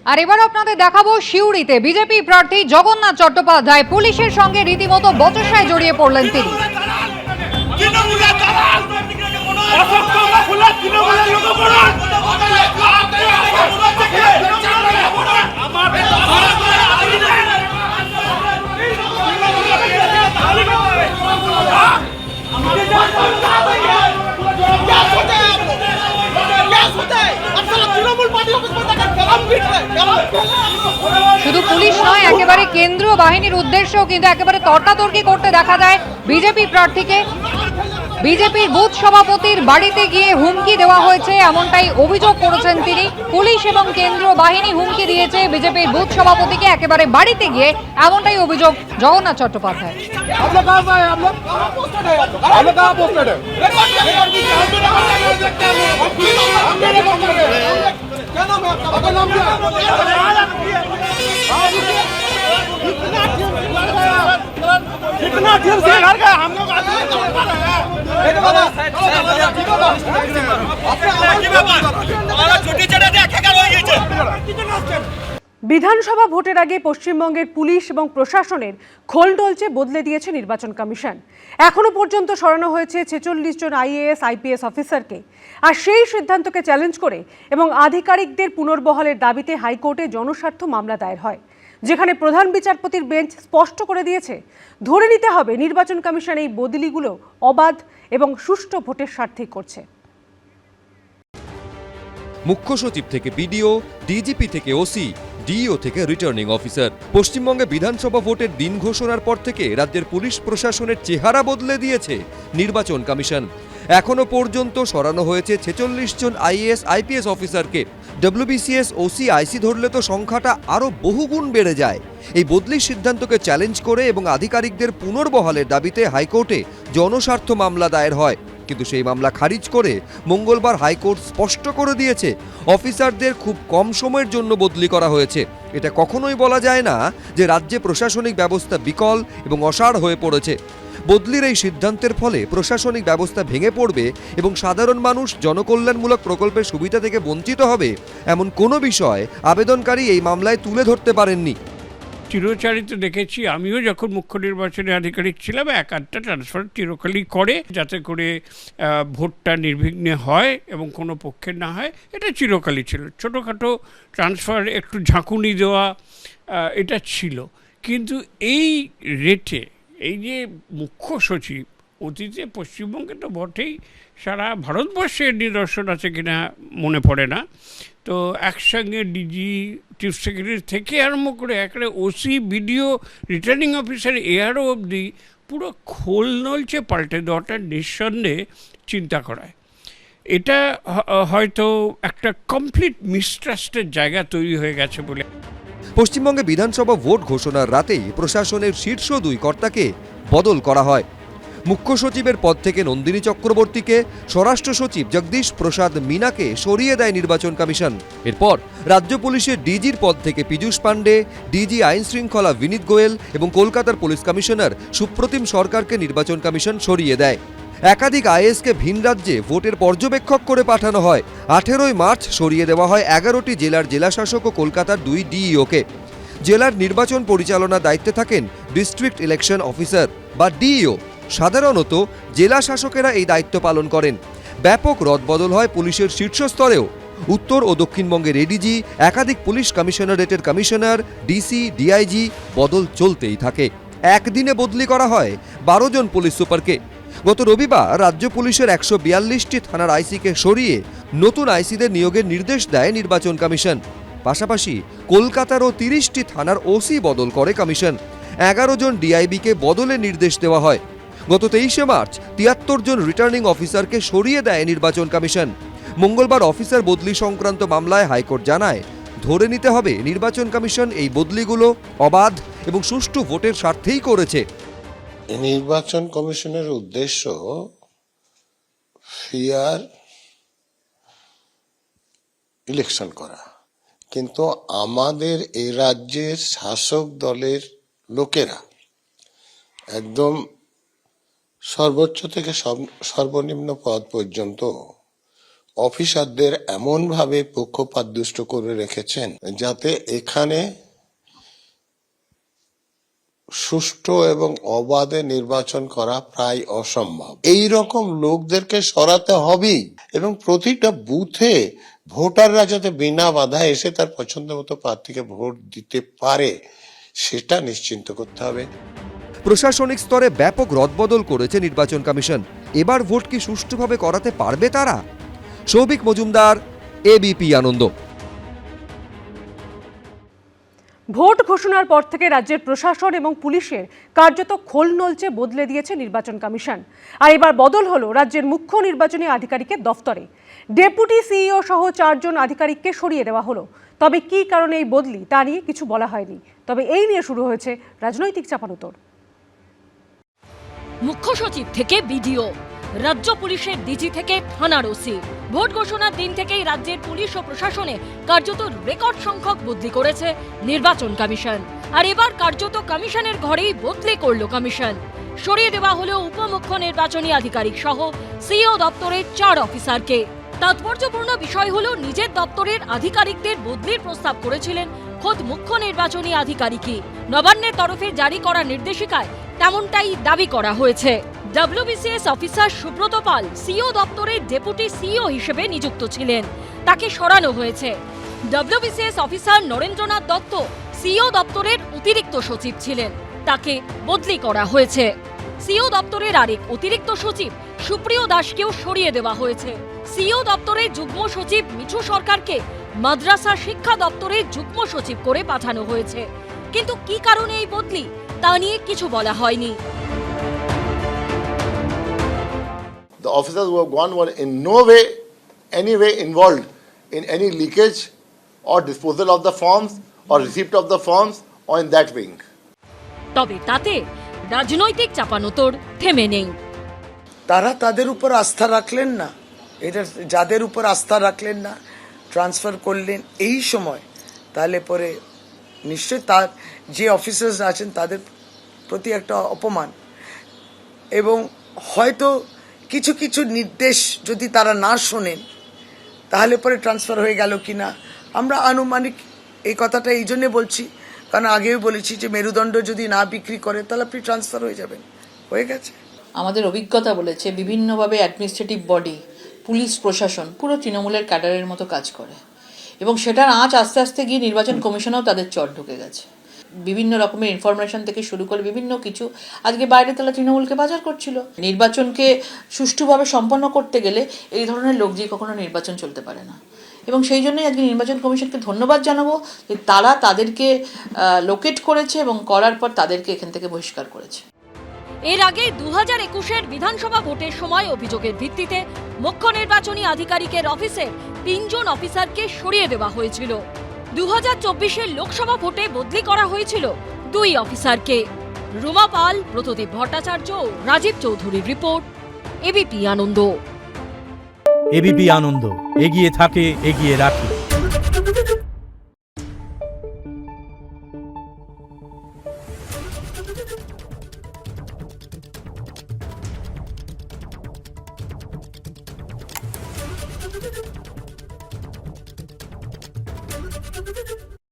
আর এবার আপনাদের দেখাবো সিউড়িতে বিজেপি প্রার্থী জগন্নাথ চট্টোপাধ্যায় পুলিশের সঙ্গে রীতিমতো বচসায় জড়িয়ে পড়লেন তিনি। শুধু পুলিশ নয়, একেবারে কেন্দ্রীয় বাহিনীর উদ্দেশ্যেও কিন্তু একেবারে তর্কাতর্কি করতে দেখা যায় বিজেপি প্রার্থীকে। বিজেপির বুথ সভাপতির বাড়িতে গিয়ে হুমকি দেওয়া হয়েছে, এমনটাই অভিযোগ করেছেন তিনি। পুলিশ এবং কেন্দ্রীয় বাহিনী হুমকি দিয়েছে বিজেপির বুথ সভাপতিকে একেবারে বাড়িতে গিয়ে, এমনটাই অভিযোগ জগন্নাথ চট্টোপাধ্যায়। বিধানসভা ভোটের আগে পশ্চিমবঙ্গের পুলিশ এবং প্রশাসনের খোল ডলছে বদলে দিয়েছে নির্বাচন কমিশন। এখনো পর্যন্ত সরানো হয়েছে 46 জন আইএএস আইপিএস অফিসারকে। আর সেই সিদ্ধান্তকে চ্যালেঞ্জ করে এবং আধিকারিকদের পুনর্বহালের দাবিতে হাইকোর্টে জনস্বার্থ মামলা দায়ের হয়, যেখানে প্রধান বিচারপতির বেঞ্চ স্পষ্ট করে দিয়েছে ধরে নিতে হবে নির্বাচন কমিশন এই বদলিগুলো অবাধ এবং সুষ্ঠু ভোটের স্বার্থেই করছে। মুখ্য সচিব থেকে বিডিও, ডিজিপি থেকে ওসি, ডিইও থেকে রিটার্নিং অফিসার। পশ্চিমবঙ্গে বিধানসভা ভোটের দিন ঘোষণার পর থেকে রাজ্যের পুলিশ প্রশাসনের চেহারা বদলে দিয়েছে নির্বাচন কমিশন। এখনো পর্যন্ত সরানো হয়েছে 46 জন আইএএস আইপিএস অফিসারকে। ডব্লিউবিসিএস, ওসি, আইসি ধরলে তো সংখ্যাটা আরও বহুগুণ বেড়ে যায়। এই বদলির সিদ্ধান্তকে চ্যালেঞ্জ করে এবং আধিকারিকদের পুনর্বহালের দাবিতে হাইকোর্টে জনস্বার্থ মামলা দায়ের হয়, কিন্তু সেই মামলা খারিজ করে মঙ্গলবার হাইকোর্ট স্পষ্ট করে দিয়েছে অফিসারদের খুব কম সময়ের জন্য বদলি করা হয়েছে। এটা কখনোই বলা যায় না যে রাজ্যে প্রশাসনিক ব্যবস্থা বিকল এবং অসাড় হয়ে পড়েছে। বদলির এই সিদ্ধান্তের ফলে প্রশাসনিক ব্যবস্থা ভেঙে পড়বে এবং সাধারণ মানুষ জনকল্যাণমূলক প্রকল্পের সুবিধা থেকে বঞ্চিত হবে, এমন কোনো বিষয় আবেদনকারী এই মামলায় তুলে ধরতে পারেননি। চিরচারিত দেখেছি, আমিও যখন মুখ্য নির্বাচনী আধিকারিক ছিলাম, একাধটা ট্রান্সফার চিরকালই করে যাতে করে ভোটটা নির্বিঘ্নে হয় এবং কোনো পক্ষের না হয়। এটা চিরকালই ছিল। ছোটোখাটো ট্রান্সফার, একটু ঝাঁকুনি দেওয়া, এটা ছিল। কিন্তু এই রেটে এই যে মুখ্য সচিব, অতীতে পশ্চিমবঙ্গে তো বটেই, সারা ভারতবর্ষের নিদর্শন আছে কিনা মনে পড়ে না, তো একসঙ্গে ডিজি, চিফ সেক্রেটারি থেকে আরম্ভ করে একেবারে OC, BDO, returning officer, ARO অবধি পুরো খোল নলচে পাল্টে দেওয়াটা নিঃসন্দেহে চিন্তা করায়। এটা হয়তো একটা কমপ্লিট মিসট্রাস্টের জায়গা তৈরি হয়ে গেছে বলে। পশ্চিমবঙ্গে বিধানসভা ভোট ঘোষণার রাতেই প্রশাসনের শীর্ষ 2 কর্তাকে বদল করা হয়। মুখ্য সচিবের পদ থেকে নন্দিনী চক্রবর্তীকে, স্বরাষ্ট্র সচিব জগদীশ প্রসাদ মিনাকে সরিয়ে দেয় নির্বাচন কমিশন। এরপর রাজ্য পুলিশের ডিজির পদ থেকে পীযূষ পাণ্ডে, ডিজি আইন শৃঙ্খলা বিনীত গোয়েল এবং কলকাতার পুলিশ কমিশনার সুপ্রতিম সরকারকে নির্বাচন কমিশন সরিয়ে দেয়। একাধিক আইএএসকে ভিন রাজ্যে ভোটের পর্যবেক্ষক করে পাঠানো হয়। 18ই মার্চ সরিয়ে দেওয়া হয় 11টি জেলার জেলাশাসক ও কলকাতার 2 ডিইওকে। জেলার নির্বাচন পরিচালনার দায়িত্বে থাকেন ডিস্ট্রিক্ট ইলেকশন অফিসার বা ডিইও। সাধারণত জেলা শাসকেরা এই দায়িত্ব পালন করেন। ব্যাপক রদবদল হয় পুলিশের শীর্ষস্তরেও। উত্তর ও দক্ষিণবঙ্গের এডিজি, একাধিক পুলিশ কমিশনারেটের কমিশনার, ডিসি, ডিআইজি বদল চলতেই থাকে। একদিনে বদলি করা হয় 12 জন পুলিশ সুপারকে। গত রবিবার রাজ্য পুলিশের 142টি থানার আইসিকে সরিয়ে নতুন আইসিদের নিয়োগের নির্দেশ দেয় নির্বাচন কমিশন। পাশাপাশি কলকাতারও 30টি থানার ওসি বদল করে কমিশন। 11 জন ডিআইবিকে বদলের নির্দেশ দেওয়া হয়। গত 23শে মার্চ 73 জন রিটার্নিং অফিসারকে সরিয়ে দেয় নির্বাচন কমিশন। মঙ্গলবার অফিসার বদলি সংক্রান্ত মামলায় হাইকোর্ট জানায় ধরে নিতে হবে নির্বাচন কমিশন এই বদলিগুলো অবাধ এবং সুষ্ঠু ভোটের স্বার্থেই করেছে। নির্বাচন কমিশনের উদ্দেশ্য ফেয়ার ইলেকশন করা, কিন্তু আমাদের এই রাজ্যের শাসক দলের লোকেরা একদম সর্বোচ্চ থেকে সর্বনিম্ন পদ পর্যন্ত অফিসারদের এমনভাবে পক্ষপাতদুষ্ট করে রেখেছেন যাতে এখানে সুষ্ঠু এবং অবাধে নির্বাচন করা প্রায় অসম্ভব। এই রকম লোকদেরকে সরাতে হবেই এবং প্রতিটা বুথে ভোটাররা যাতে বিনা বাধা এসে তার পছন্দ মতো প্রার্থীকে ভোট দিতে পারে সেটা নিশ্চিন্ত করতে হবে। প্রশাসনিক স্তরে ব্যাপক রদবদল করেছে নির্বাচন কমিশন। এবার ভোট কি সুষ্ঠুভাবে করাতে পারবে তারা? সৌভিক মজুমদার, এবিপি আনন্দ। ভোট ঘোষণার পর থেকে রাজ্যের প্রশাসন এবং পুলিশের কার্যত খোল নলচে বদলে দিয়েছে নির্বাচন কমিশন। আর এবার বদল হলো রাজ্যের মুখ্য নির্বাচনী আধিকারিকের দফতরে। ডেপুটি সিইও সহ 4 জন আধিকারিককে সরিয়ে দেওয়া হলো। তবে কী কারণে এই বদলি তা নিয়ে কিছু বলা হয়নি। তবে এই নিয়ে শুরু হয়েছে রাজনৈতিক চাপানোতর। মুখ্য সচিব থেকে বিডিও, রাজ্য পুলিশের ডিজি থেকে থানার ওসি, ভোট ঘোষণার দিন থেকেই রাজ্যের পুলিশ ও প্রশাসনে কার্যত রেকর্ড সংখ্যক বদলি করেছে নির্বাচন কমিশন। আর এবার কার্যত কমিশনের ঘরেই বদলি করল কমিশন। সরিয়ে দেওয়া হলো উপমুখ্য নির্বাচনী আধিকারিক সহ সিইও দপ্তরের 4 অফিসারকে। তাৎপর্যপূর্ণ বিষয় হলো নিজের দপ্তরের আধিকারিকদের বদলির প্রস্তাব করেছিলেন খোদ মুখ্য নির্বাচনী আধিকারিকই। নবান্নের তরফে জারি করা নির্দেশিকায় তেমনটাই দাবি করা হয়েছে। ডব্লিউবিসিএস অফিসার সুব্রত পাল সিইও দপ্তরের ডেপুটি সিইও হিসেবে নিযুক্ত ছিলেন, তাকে সরানো হয়েছে। WBCS officer Narendranath Dutta CEO দপ্তরের অতিরিক্ত সচিব ছিলেন, তাকে বদলি করা হয়েছে। সিইও দপ্তরের আরেক অতিরিক্ত সচিব সুপ্রিয় দাসকেও সরিয়ে দেওয়া হয়েছে। সিইও দপ্তরের যুগ্ম সচিব মিঠু সরকারকে মাদ্রাসা শিক্ষা দপ্তরের যুগ্ম সচিব করে পাঠানো হয়েছে। কিন্তু কি কারণে এই বদলি তা নিয়ে কিছু বলা হয়নি। The officers who have gone were in no way, any way involved in any leakage or disposal of the forms or receipt of the forms or in that wing. তবে তাতে রাজনৈতিক চাপানোতর থেমে নেই। তারা তাদের উপর আস্থা রাখলেন না, এটা যাদের উপর আস্থা রাখলেন না ট্রান্সফার করলেন এই সময়, তাহলে পরে নিশ্চয় তার যে অফিসার্স আছেন তাদের প্রতি একটা অপমান। এবং হয়তো কিছু কিছু নির্দেশ যদি তারা না শোনেন তাহলে পরে ট্রান্সফার হয়ে গেল কিনা আমরা আনুমানিক এই কথাটা এই জন্যে বলছি, কারণ আগেও বলেছি যে মেরুদণ্ড যদি না বিক্রি করে তাহলে আপনি ট্রান্সফার হয়ে যাবেন, হয়ে গেছে। আমাদের অভিজ্ঞতা বলেছে বিভিন্নভাবে অ্যাডমিনিস্ট্রেটিভ বডি, পুলিশ প্রশাসন পুরো তৃণমূলের ক্যাডারের মতো কাজ করে এবং সেটার আঁচ আস্তে আস্তে গিয়ে নির্বাচন কমিশনেও তাদের চট ঢুকে গেছে। বিভিন্ন রকমের ইনফরমেশন থেকে শুরু করে বিভিন্ন কিছু আজকে বাইরে তারা তৃণমূলকে বাজার করছিল। নির্বাচনকে সুষ্ঠুভাবে সম্পন্ন করতে গেলে এই ধরনের লোক দিয়ে কখনো নির্বাচন চলতে পারে না এবং সেই জন্যই আজকে নির্বাচন কমিশনকে ধন্যবাদ জানাবো যে তারা তাদেরকে লোকেট করেছে এবং করার পর তাদেরকে এখান থেকে বহিষ্কার করেছে। এর আগে 2021-এর বিধানসভা ভোটের সময় অভিযোগের ভিত্তিতে মুখ্য নির্বাচনী আধিকারিকের অফিসে 3 জন অফিসারকে সরিয়ে দেওয়া হয়েছিল। 2024-এর লোকসভা ভোটে বদলি করা হয়েছিল 2 অফিসারকে। রুমা পাল, ব্রতদীপ ভট্টাচার্য, রাজীব চৌধুরীর রিপোর্ট, এবিপি আনন্দ। এবিপি আনন্দ, এগিয়ে থাকে, এগিয়ে রাখে।